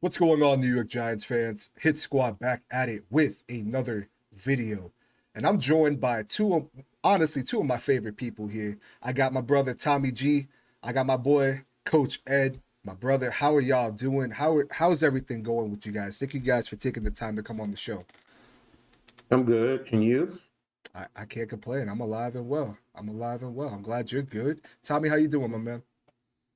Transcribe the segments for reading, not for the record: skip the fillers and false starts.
What's going on, New York Giants fans? Hit Squad back at it with another video. And I'm joined by honestly, two of my favorite people here. I got my brother, Tommy G. I got my boy, Coach Ed. My brother, how are y'all doing? How's everything going with you guys? Thank you guys for taking the time to come on the show. I'm good. And you? I can't complain. I'm alive and well. I'm alive and well. I'm glad you're good. Tommy, how you doing, my man?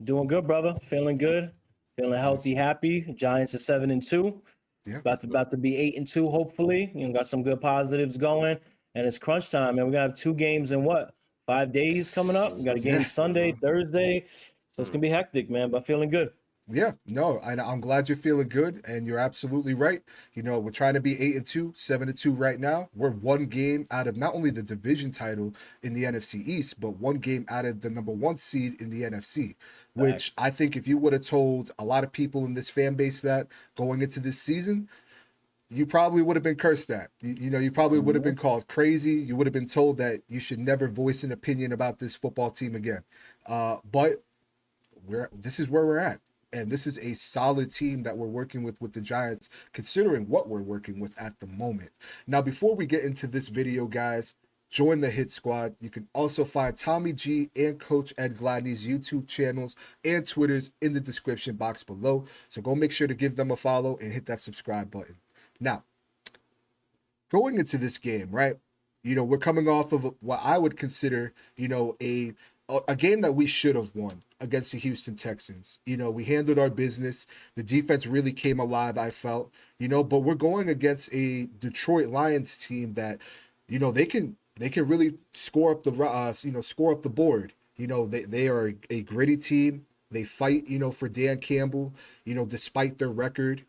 Doing good, brother. Feeling good. Feeling healthy, Awesome. happy. Giants are 7-2. Yeah. About to be 8-2, hopefully. Got some good positives going. And it's crunch time, man. We gotta have two games in what? 5 days coming up. We got a game Yeah. Sunday, Thursday. So it's gonna be hectic, man, but feeling good. Yeah, no, I'm glad you're feeling good, and you're absolutely right. We're trying to be 8-2, 7-2 right now. We're one game out of not only the division title in the NFC East, but one game out of the number one seed in the NFC. Which Facts. I think if you would have told a lot of people in this fan base that going into this season, you probably would have been cursed at. You probably would have been Mhm. called crazy. You would have been told that you should never voice an opinion about this football team again. But this is where we're at, and this is a solid team that we're working with the Giants, considering what we're working with at the moment. Now, before we get into this video, guys, join the Hit Squad. You can also find Tommy G and Coach Edd Gladney's YouTube channels and Twitters in the description box below. So go make sure to give them a follow and hit that subscribe button. Now, going into this game, right? We're coming off of what I would consider, a game that we should have won against the Houston Texans. We handled our business. The defense really came alive, I felt. But we're going against a Detroit Lions team that, they can really score up score up the board. They are a gritty team. They fight, for Dan Campbell, despite their record.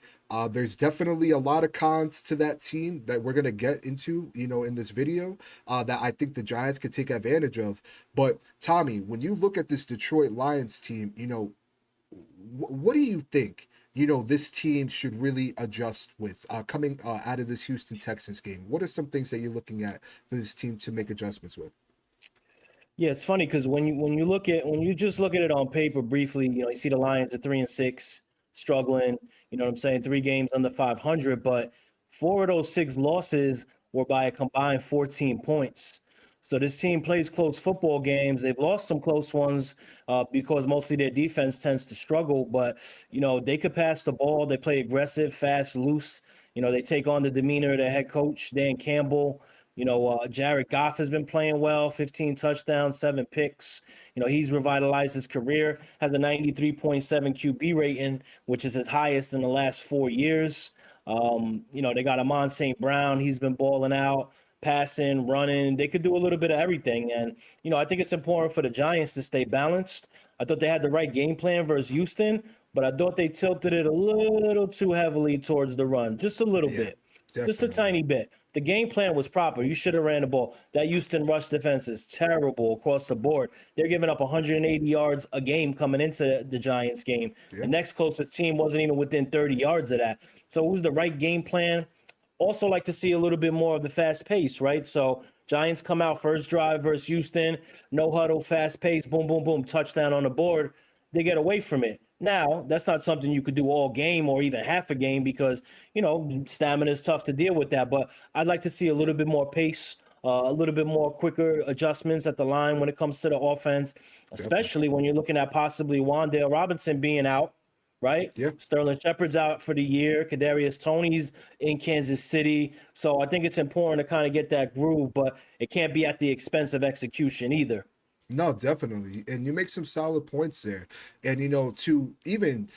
There's definitely a lot of cons to that team that we're going to get into, in this video, that I think the Giants could take advantage of. But Tommy, when you look at this Detroit Lions team, what do you think, this team should really adjust with coming out of this Houston Texans game? What are some things that you're looking at for this team to make adjustments with? Yeah, it's funny because when you just look at it on paper briefly, you see the Lions at 3-6, struggling. You know what I'm saying? 3 games under 500, but 4 of those 6 losses were by a combined 14 points. So this team plays close football games. They've lost some close ones because mostly their defense tends to struggle. But they could pass the ball. They play aggressive, fast, loose. They take on the demeanor of their head coach Dan Campbell. Jared Goff has been playing well, 15 touchdowns, 7 picks. He's revitalized his career, has a 93.7 QB rating, which is his highest in the last 4 years. They got Amon St. Brown. He's been balling out, passing, running. They could do a little bit of everything. And, I think it's important for the Giants to stay balanced. I thought they had the right game plan versus Houston, but I thought they tilted it a little too heavily towards the run, just a little Yeah, bit. Just a definitely. tiny bit. The game plan was proper. You should have ran the ball. That Houston rush defense is terrible across the board. They're giving up 180 yards a game coming into the Giants game. The Yeah. next closest team wasn't even within 30 yards of that. So it was the right game plan. Also like to see a little bit more of the fast pace, right? So Giants come out first drive versus Houston, no huddle, fast pace, boom, boom, boom, touchdown on the board. They get away from it. Now, that's not something you could do all game or even half a game because, stamina is tough to deal with that. But I'd like to see a little bit more pace, a little bit more quicker adjustments at the line when it comes to the offense, Definitely. especially when you're looking at possibly Wandale Robinson being out, right? Yeah. Sterling Shepard's out for the year. Kadarius Toney's in Kansas City. So I think it's important to kind of get that groove, but it can't be at the expense of execution either. No, definitely. And you make some solid points there. And, to even,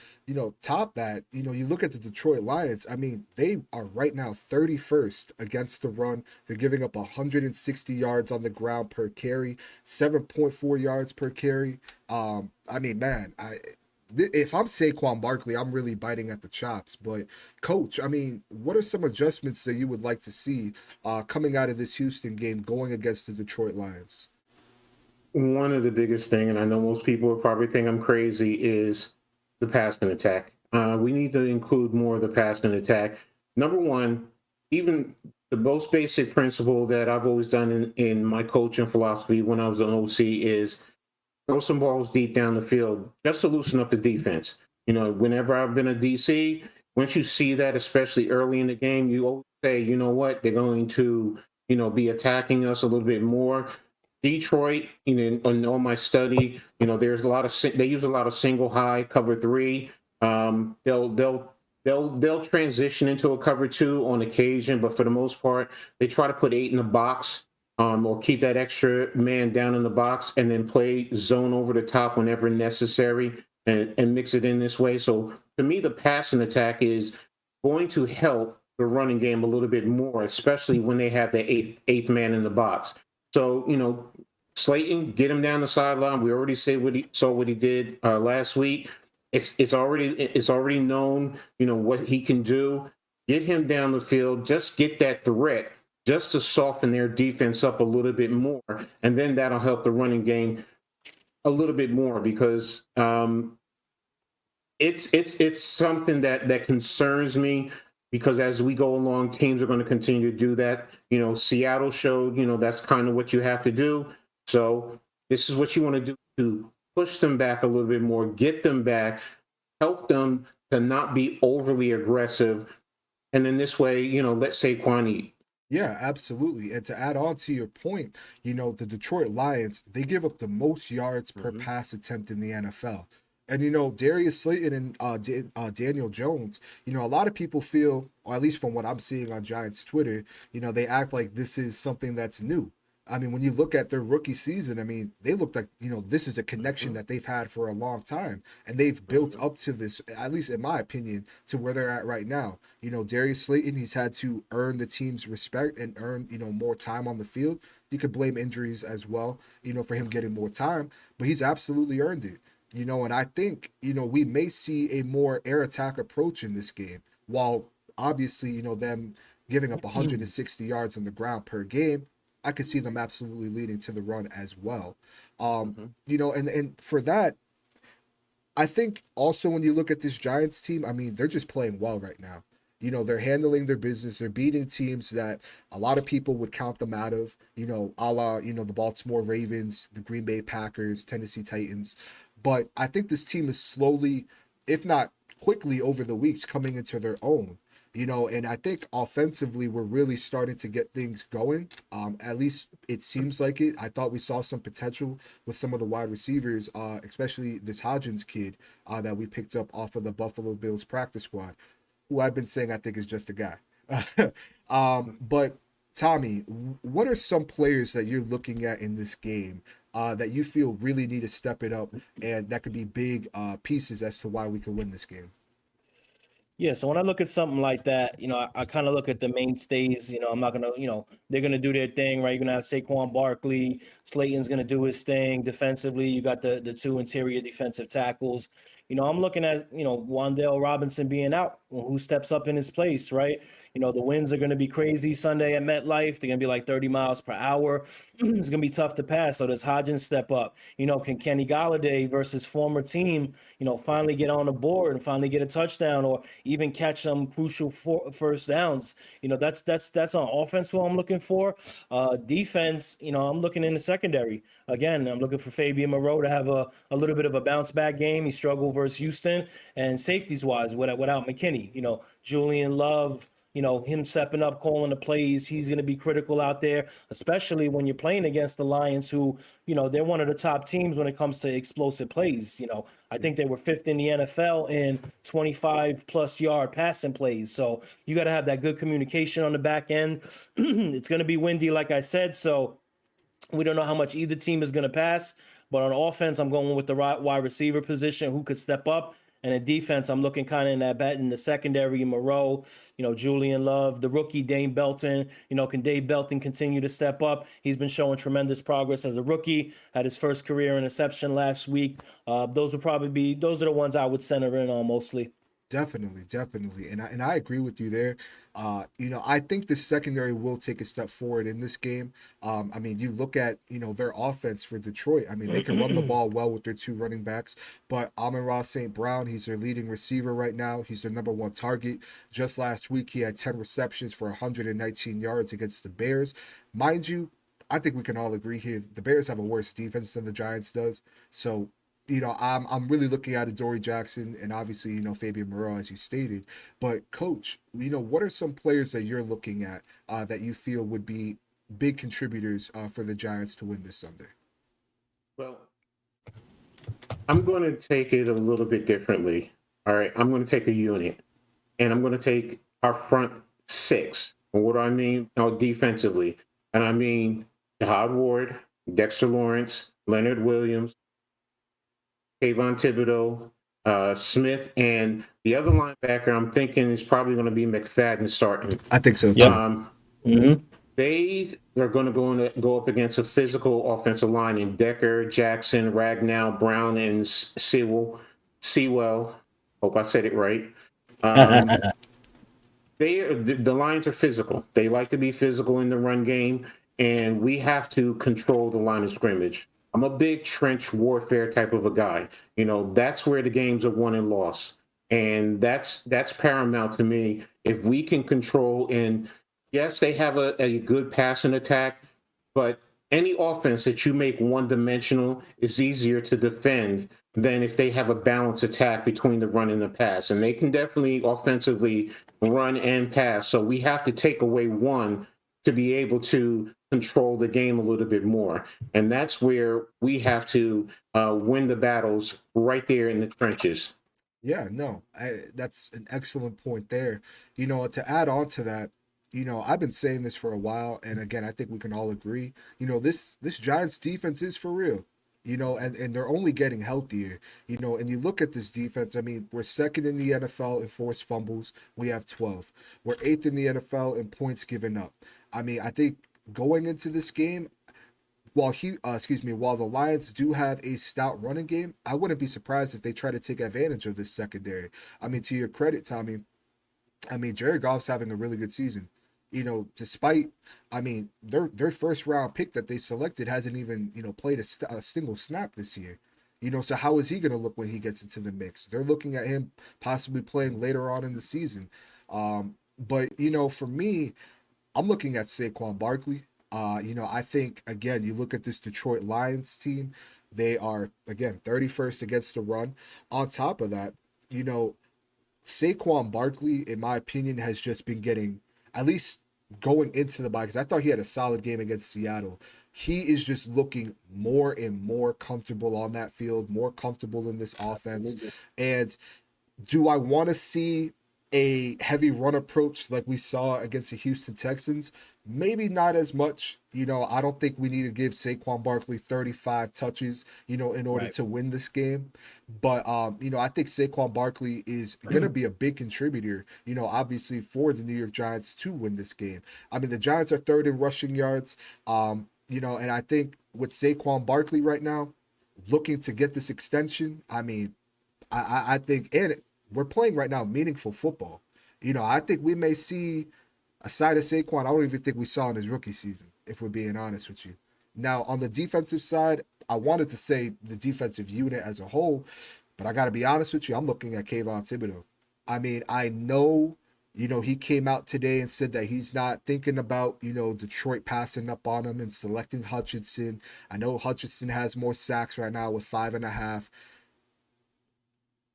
top that, you look at the Detroit Lions, I mean, they are right now 31st against the run. They're giving up 160 yards on the ground per carry, 7.4 yards per carry. I mean, man, if I'm Saquon Barkley, I'm really biting at the chops. But, Coach, I mean, what are some adjustments that you would like to see coming out of this Houston game going against the Detroit Lions? One of the biggest thing, and I know most people will probably think I'm crazy, is the passing attack. We need to include more of the passing attack. Number one, even the most basic principle that I've always done in my coaching philosophy when I was an OC is throw some balls deep down the field just to loosen up the defense. Whenever I've been a DC, once you see that, especially early in the game, you always say, you know what, they're going to, be attacking us a little bit more. Detroit, in all my study, there's a lot of they use a lot of single high cover three. They'll transition into a cover two on occasion, but for the most part, they try to put 8 in the box, or keep that extra man down in the box, and then play zone over the top whenever necessary, and mix it in this way. So to me, the passing attack is going to help the running game a little bit more, especially when they have the eighth man in the box. So, Slayton, get him down the sideline. We already saw what he did last week. It's already known, what he can do. Get him down the field. Just get that threat, just to soften their defense up a little bit more, and then that'll help the running game a little bit more, because it's something that concerns me, because as we go along, teams are going to continue to do that. Seattle showed, that's kind of what you have to do. So this is what you want to do to push them back a little bit more, get them back, help them to not be overly aggressive. And then this way, let Saquon eat. Yeah, absolutely. And to add on to your point, the Detroit Lions, they give up the most yards per pass attempt in the NFL. And Darius Slayton and Daniel Jones, a lot of people feel, or at least from what I'm seeing on Giants Twitter, they act like this is something that's new. I mean, when you look at their rookie season, I mean, they look like, this is a connection that they've had for a long time. And they've built up to this, at least in my opinion, to where they're at right now. Darius Slayton, he's had to earn the team's respect and earn, more time on the field. You could blame injuries as well, for him getting more time, but he's absolutely earned it. And I think, we may see a more air attack approach in this game, while obviously, them giving up 160 yards on the ground per game. I could see them absolutely leading to the run as well. And for that, I think also when you look at this Giants team, I mean, they're just playing well right now. They're handling their business. They're beating teams that a lot of people would count them out of, a la, the Baltimore Ravens, the Green Bay Packers, Tennessee Titans. But I think this team is slowly, if not quickly over the weeks, coming into their own. And I think offensively, we're really starting to get things going. At least it seems like it. I thought we saw some potential with some of the wide receivers, especially this Hodgins kid that we picked up off of the Buffalo Bills practice squad, who I've been saying I think is just a guy. But Tommy, what are some players that you're looking at in this game that you feel really need to step it up, and that could be big pieces as to why we can win this game? Yeah, so when I look at something like that, I kind of look at the mainstays. I'm not gonna, they're gonna do their thing, right? You're gonna have Saquon Barkley, Slayton's gonna do his thing defensively. You got the two interior defensive tackles. I'm looking at Wan'Dale Robinson being out. Well, who steps up in his place, right? The winds are going to be crazy Sunday at MetLife. They're going to be like 30 miles per hour. It's going to be tough to pass. So does Hodgins step up? Can Kenny Galladay versus former team, finally get on the board and finally get a touchdown, or even catch some crucial first downs? That's on offense what I'm looking for. Defense, I'm looking in the secondary. Again, I'm looking for Fabian Moreau to have a little bit of a bounce back game. He struggled versus Houston, and safeties wise without McKinney. Julian Love, him stepping up, calling the plays. He's going to be critical out there, especially when you're playing against the Lions, who, they're one of the top teams when it comes to explosive plays. I think they were fifth in the NFL in 25 plus yard passing plays. So you got to have that good communication on the back end. It's going to be windy, like I said. So we don't know how much either team is going to pass. But on offense, I'm going with the wide receiver position, who could step up. And in defense, I'm looking kind of in that bet in the secondary, Moreau, Julian Love, the rookie Dane Belton. Can Dave Belton continue to step up? He's been showing tremendous progress as a rookie. Had his first career interception last week. Those are the ones I would center in on mostly. Definitely, and I agree with you there. I think the secondary will take a step forward in this game. I mean, you look at their offense for Detroit. I mean, they can run the ball well with their two running backs, but Amon-Ra St. Brown, he's their leading receiver right now. He's their number one target. Just last week, he had 10 receptions for 119 yards against the Bears. Mind you, I think we can all agree here the Bears have a worse defense than the Giants does. So I'm really looking at Adoree Jackson and obviously, Fabian Moreau, as you stated. But coach, what are some players that you're looking at that you feel would be big contributors for the Giants to win this Sunday? Well, I'm going to take it a little bit differently. All right. I'm going to take a unit and I'm going to take our front six. And what do I mean? Defensively. And I mean Jahad Ward, Dexter Lawrence, Leonard Williams, Kayvon Thibodeau, Smith, and the other linebacker I'm thinking is probably going to be McFadden starting. I think so too. Yep. Um, They are going to go up against a physical offensive line in Decker, Jackson, Ragnow, Brown, and Sewell. Hope I said it right. Um, the Lions are physical. They like to be physical in the run game, and we have to control the line of scrimmage. I'm a big trench warfare type of a guy. That's where the games are won and lost, and that's paramount to me. If we can control, and yes, they have a good passing attack, but any offense that you make one-dimensional is easier to defend than if they have a balanced attack between the run and the pass. And they can definitely offensively run and pass. So we have to take away one to be able to control the game a little bit more. And that's where we have to win the battles right there in the trenches. Yeah, no, that's an excellent point there. To add on to that, I've been saying this for a while, and again, I think we can all agree. This Giants defense is for real. And they're only getting healthier. And you look at this defense. I mean, we're second in the NFL in forced fumbles. We have 12. We're eighth in the NFL in points given up. I mean, I think going into this game, while the Lions do have a stout running game, I wouldn't be surprised if they try to take advantage of this secondary. I mean, to your credit, Tommy, I mean, Jared Goff's having a really good season. Despite, I mean, their first round pick that they selected hasn't even, played a single snap this year. So how is he going to look when he gets into the mix? They're looking at him possibly playing later on in the season. But, for me, I'm looking at Saquon Barkley. I think, again, you look at this Detroit Lions team, they are, again, 31st against the run. On top of that, you know, Saquon Barkley, in my opinion, has just been getting, at least going into the bye, because I thought he had a solid game against Seattle. He is just looking more and more comfortable on that field, more comfortable in this offense. And do I want to see a heavy run approach like we saw against the Houston Texans? Maybe not as much. I don't think we need to give Saquon Barkley 35 touches, in order Right. to win this game. But I think Saquon Barkley is gonna be a big contributor, obviously for the New York Giants to win this game. I mean, the Giants are third in rushing yards. And I think with Saquon Barkley right now, looking to get this extension, I mean, I think, and we're playing right now meaningful football. I think we may see a side of Saquon I don't even think we saw in his rookie season, if we're being honest with you. Now, on the defensive side, I wanted to say the defensive unit as a whole, but I got to be honest with you, I'm looking at Kayvon Thibodeau. I mean, I know, he came out today and said that he's not thinking about, Detroit passing up on him and selecting Hutchinson. I know Hutchinson has more sacks right now with 5.5.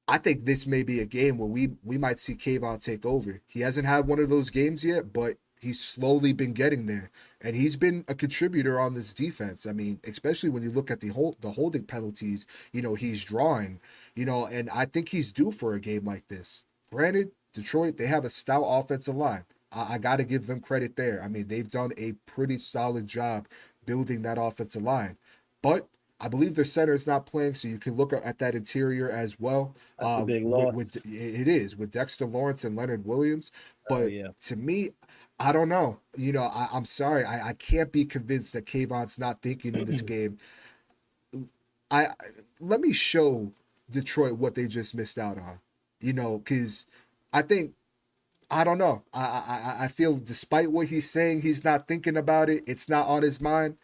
I think this may be a game where we might see Kayvon take over. He hasn't had one of those games yet, but he's slowly been getting there, and he's been a contributor on this defense. I mean, especially when you look at the holding penalties, he's drawing, and I think he's due for a game like this. Granted, Detroit, they have a stout offensive line. I got to give them credit there. I mean, they've done a pretty solid job building that offensive line, but I believe their center is not playing, so you can look at that interior as well. That's a big With loss. it is with Dexter Lawrence and Leonard Williams, Oh but yeah. to me, I don't know. I'm sorry, I can't be convinced that Kayvon's not thinking in this game. I Let me show Detroit what they just missed out on. Because I think I don't know. I feel despite what he's saying, he's not thinking about it. It's not on his mind.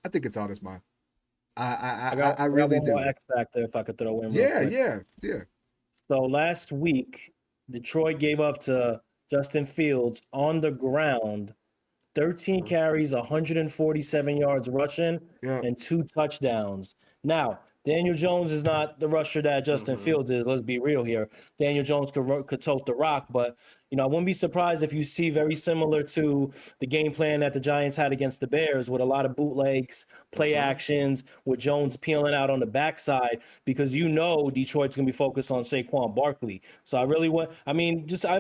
I think it's on his mind. I I got really one more do. X factor if I could throw in real Yeah, quick. yeah, yeah. So last week, Detroit gave up to Justin Fields on the ground 13 carries, 147 yards rushing, Yeah. and 2 touchdowns. Now, Daniel Jones is not the rusher that Justin Mm-hmm. Fields is. Let's be real here. Daniel Jones could tote the rock, but I wouldn't be surprised if you see very similar to the game plan that the Giants had against the Bears, with a lot of bootlegs, play actions, with Jones peeling out on the backside, because Detroit's gonna be focused on Saquon Barkley. So I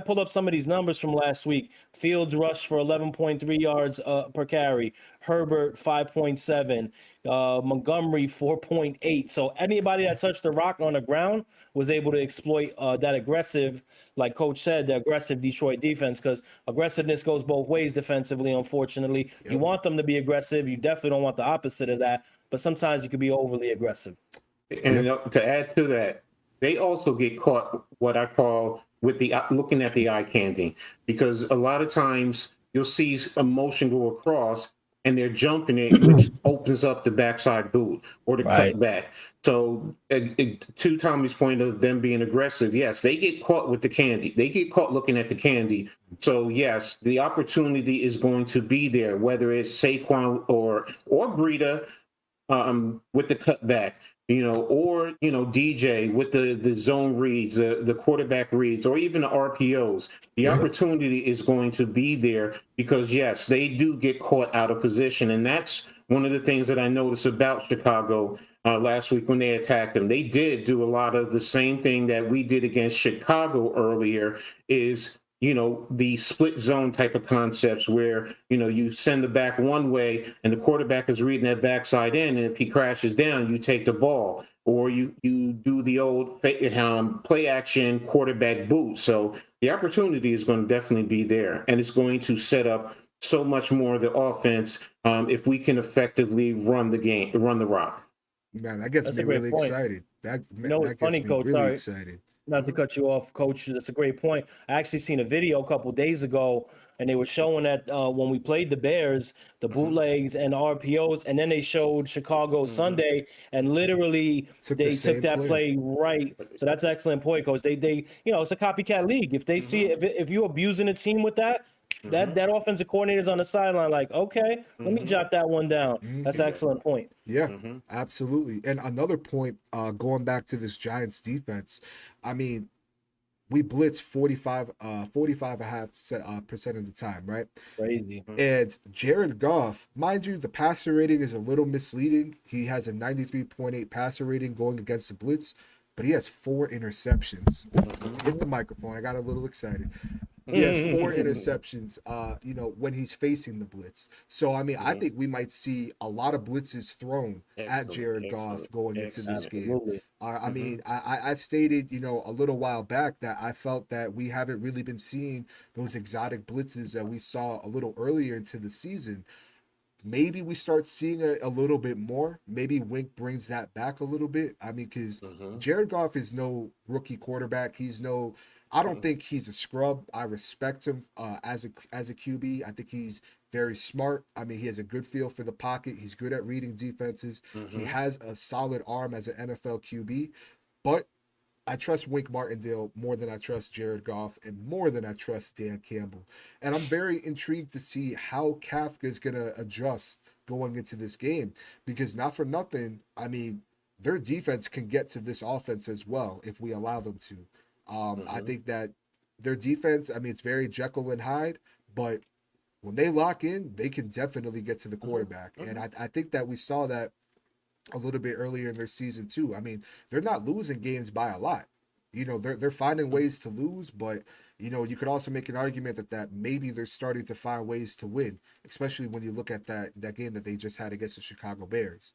pulled up some of these numbers from last week. Fields rushed for 11.3 yards per carry. Herbert 5.7. Montgomery 4.8. So anybody that touched the rock on the ground was able to exploit that aggressive, like Coach said, the aggressive Detroit defense, because aggressiveness goes both ways defensively. Unfortunately, you want them to be aggressive. You definitely don't want the opposite of that. But sometimes you can be overly aggressive. And to add to that, they also get caught what I call with the looking at the eye candy, because a lot of times you'll see a motion go across and they're jumping it, which opens up the backside boot or the cutback. So to Tommy's point of them being aggressive, yes, they get caught with the candy. They get caught looking at the candy. So yes, the opportunity is going to be there, whether it's Saquon or Breida with the cutback, or DJ with the zone reads, the quarterback reads, or even the RPOs. The opportunity is going to be there, because yes, they do get caught out of position, and that's one of the things that I noticed about Chicago last week when they attacked them. They did do a lot of the same thing that we did against Chicago earlier, is the split zone type of concepts where, you send the back one way and the quarterback is reading that backside in. And if he crashes down, you take the ball, or you do the old play action quarterback boot. So the opportunity is going to definitely be there, and it's going to set up so much more of the offense if we can effectively run the rock. Man, that gets That's me a great really point. excited. That It's gets funny, me Coach. really Sorry. excited. Not to cut you off, Coach. That's a great point. I actually seen a video a couple days ago, and they were showing that when we played the Bears, the bootlegs and RPOs, and then they showed Chicago Sunday, and literally Took the they took same that play. play right. So that's an excellent point, Coach. They it's a copycat league. If they see if you're abusing a team with that. That offensive coordinator's on the sideline, like, okay, let me jot that one down. That's an excellent point. Yeah, absolutely. And another point, going back to this Giants defense, I mean, we blitz 45.5% of the time, right? Crazy. And Jared Goff, mind you, the passer rating is a little misleading. He has a 93.8 passer rating going against the blitz, but he has 4 interceptions. Hit the microphone. I got a little excited. He has 4 interceptions, when he's facing the blitz. So, I mean, I think we might see a lot of blitzes thrown at Jared Goff going into this game. Absolutely. I mean, I stated, a little while back that I felt that we haven't really been seeing those exotic blitzes that we saw a little earlier into the season. Maybe we start seeing it a little bit more. Maybe Wink brings that back a little bit. I mean, because Jared Goff is no rookie quarterback. I don't think he's a scrub. I respect him as a QB. I think he's very smart. I mean, he has a good feel for the pocket. He's good at reading defenses. He has a solid arm as an NFL QB. But I trust Wink Martindale more than I trust Jared Goff, and more than I trust Dan Campbell. And I'm very intrigued to see how Kafka is going to adjust going into this game, because not for nothing, I mean, their defense can get to this offense as well if we allow them to. I think that their defense, I mean, it's very Jekyll and Hyde, but when they lock in, they can definitely get to the quarterback. And I think that we saw that a little bit earlier in their season too. I mean, they're not losing games by a lot. They're finding ways to lose, but you could also make an argument that maybe they're starting to find ways to win, especially when you look at that game that they just had against the Chicago Bears.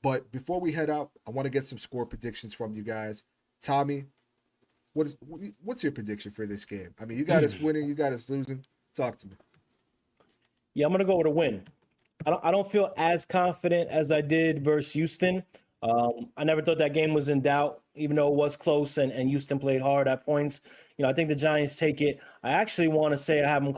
But before we head out, I want to get some score predictions from you guys. Tommy, what's your prediction for this game? I mean, you got us winning, you got us losing. Talk to me. Yeah, I'm gonna go with a win. I don't feel as confident as I did versus Houston. I never thought that game was in doubt, even though it was close and Houston played hard at points. I think the Giants take it. I actually want to say I have them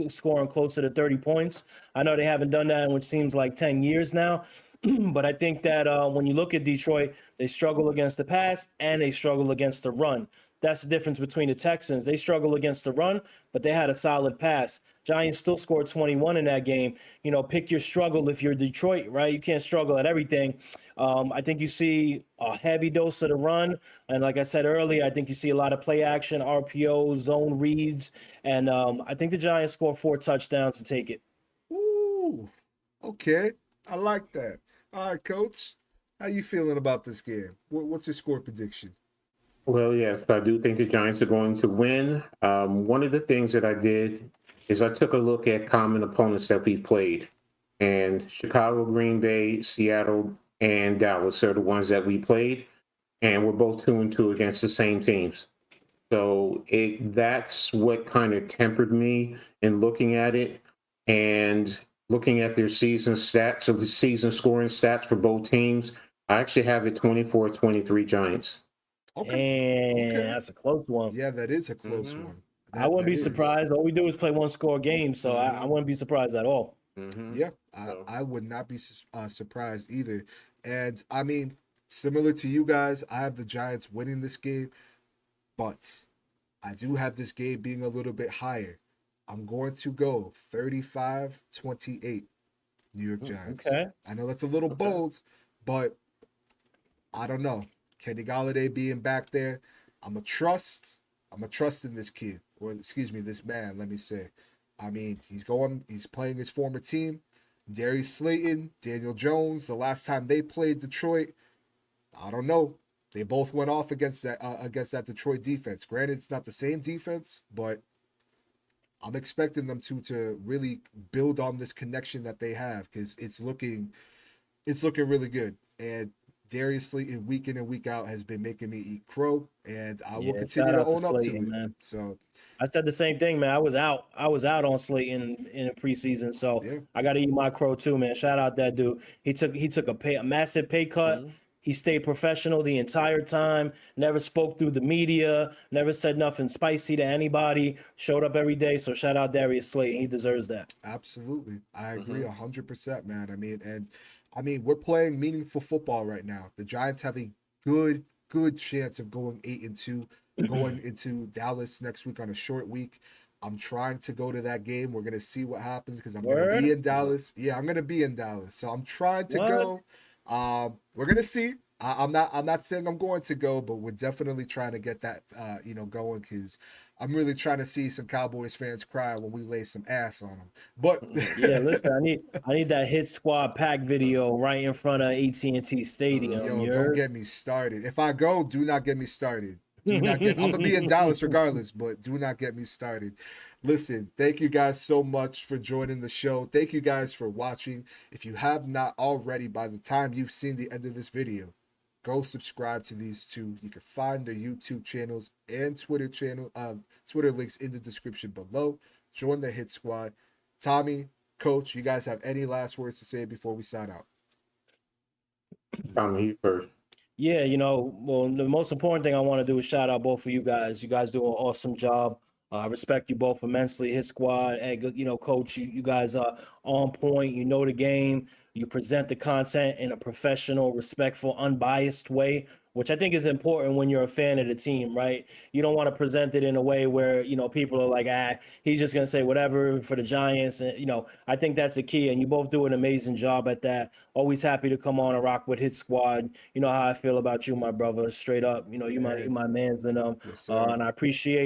scoring closer to 30 points. I know they haven't done that in which seems like 10 years now. But I think that when you look at Detroit, they struggle against the pass and they struggle against the run. that's the difference between the Texans. They struggle against the run, but they had a solid pass. Giants still scored 21 in that game. You know, pick your struggle if you're Detroit, right? You can't struggle at everything. I think you see a heavy dose of the run. And like I said earlier, I think you see a lot of play action, RPOs, zone reads. And I think the Giants score 4 touchdowns to take it. Ooh, okay. I like that. All right, coach. How you feeling about this game? What's your score prediction? Well, yes, I do think the Giants are going to win. One of the things that I did is I took a look at common opponents that we played, and Chicago, Green Bay, Seattle, and Dallas are the ones that we played, and we're both 2-2 against the same teams. So that's what kind of tempered me in looking at it and looking at their season stats, so the season scoring stats for both teams. I actually have it 24-23 Giants. Okay. And that's a close one. Yeah, that is a close Mhm. one. I wouldn't That be is. surprised. All we do is play 1-score games, so I wouldn't be surprised at all. Yeah, So- I would not be surprised either. And I mean, similar to you guys, I have the Giants winning this game, but I do have this game being a little bit higher. I'm going to go 35-28 New York Giants. Okay. I know that's a little bold, but I don't know. Kenny Galladay being back there, I'm a trust in this kid, or excuse me, this man, let me say. I mean, he's playing his former team. Darius Slayton, Daniel Jones, the last time they played Detroit, I don't know. They both went off against that Detroit defense. Granted, it's not the same defense, but I'm expecting them to really build on this connection that they have, because it's looking really good. And Darius Slayton, week in and week out, has been making me eat crow, and I will Yeah, continue shout to out to own up to Slayton, it. man. So I said the same thing, man. I was out on Slayton in the preseason, so yeah, I got to eat my crow too, man. Shout out that dude. He took a massive pay cut. He stayed professional the entire time. Never spoke through the media. Never said nothing spicy to anybody. Showed up every day. So shout out Darius Slayton. He deserves that. absolutely, I agree 100%, man. I mean, we're playing meaningful football right now. The Giants have a good chance of going 8-2, going into Dallas next week on a short week. I'm trying to go to that game. We're gonna see what happens, because I'm gonna be Word? in Dallas. Yeah, I'm gonna be in Dallas, so I'm trying to What? go. We're gonna see. I'm not saying I'm going to go, but we're definitely trying to get that going, because I'm really trying to see some Cowboys fans cry when we lay some ass on them. But Yeah, listen, I need that hit squad pack video right in front of AT&T Stadium. yo, You don't heard? get me started. If I go, do not get me started. Do not get. I'm gonna be in Dallas regardless, but do not get me started. Listen, thank you guys so much for joining the show. Thank you guys for watching. If you have not already, by the time you've seen the end of this video, go subscribe to these two. You can find their YouTube channels and Twitter links in the description below. Join the Hit Squad. Tommy, Coach, you guys have any last words to say before we sign out? Tommy, you first. Yeah, well, the most important thing I want to do is shout out both of you guys. You guys do an awesome job. I respect you both immensely. Hit Squad, Coach, you guys are on point. You know the game. You present the content in a professional, respectful, unbiased way, which I think is important when you're a fan of the team, right? You don't want to present it in a way where, people are like, he's just going to say whatever for the Giants. And, I think that's the key. And you both do an amazing job at that. Always happy to come on and rock with Hit Squad. You know how I feel about you, my brother, straight up. You my man's, and Yes, sir. and I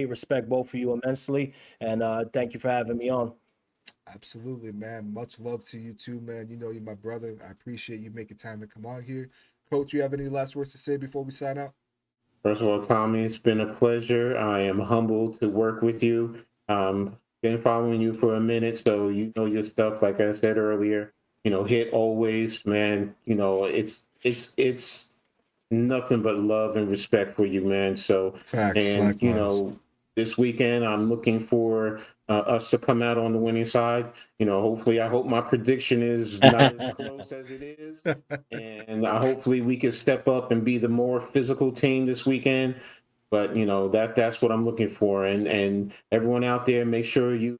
respect both of you immensely. And thank you for having me on. Absolutely, man. Much love to you too, man. You know you're my brother. I appreciate you making time to come on here. Coach, you have any last words to say before we sign out? First of all, Tommy, it's been a pleasure. I am humbled to work with you. Been following you for a minute, so you know your stuff. Like I said earlier, hit always, man. It's nothing but love and respect for you, man. So, Facts, and likewise. this weekend I'm looking for us to come out on the winning side. Hopefully, I hope my prediction is not as close as it is, and hopefully we can step up and be the more physical team this weekend. But that's what I'm looking for, and everyone out there, make sure you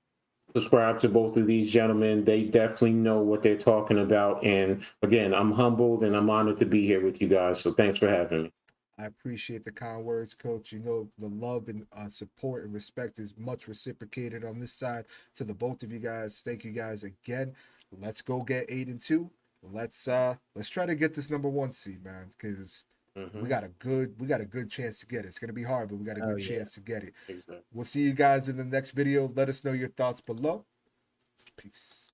subscribe to both of these gentlemen. They definitely know what they're talking about. And again, I'm humbled and I'm honored to be here with you guys. So thanks for having me. I appreciate the kind words, Coach. You know, the love and support and respect is much reciprocated on this side to the both of you guys. Thank you guys again. Let's go get 8-2. Let's try to get this number 1 seed, man, because Mm-hmm. we got a good chance to get it. It's gonna be hard, but we got a Oh good yeah. chance to get it. Exactly. We'll see you guys in the next video. Let us know your thoughts below. Peace.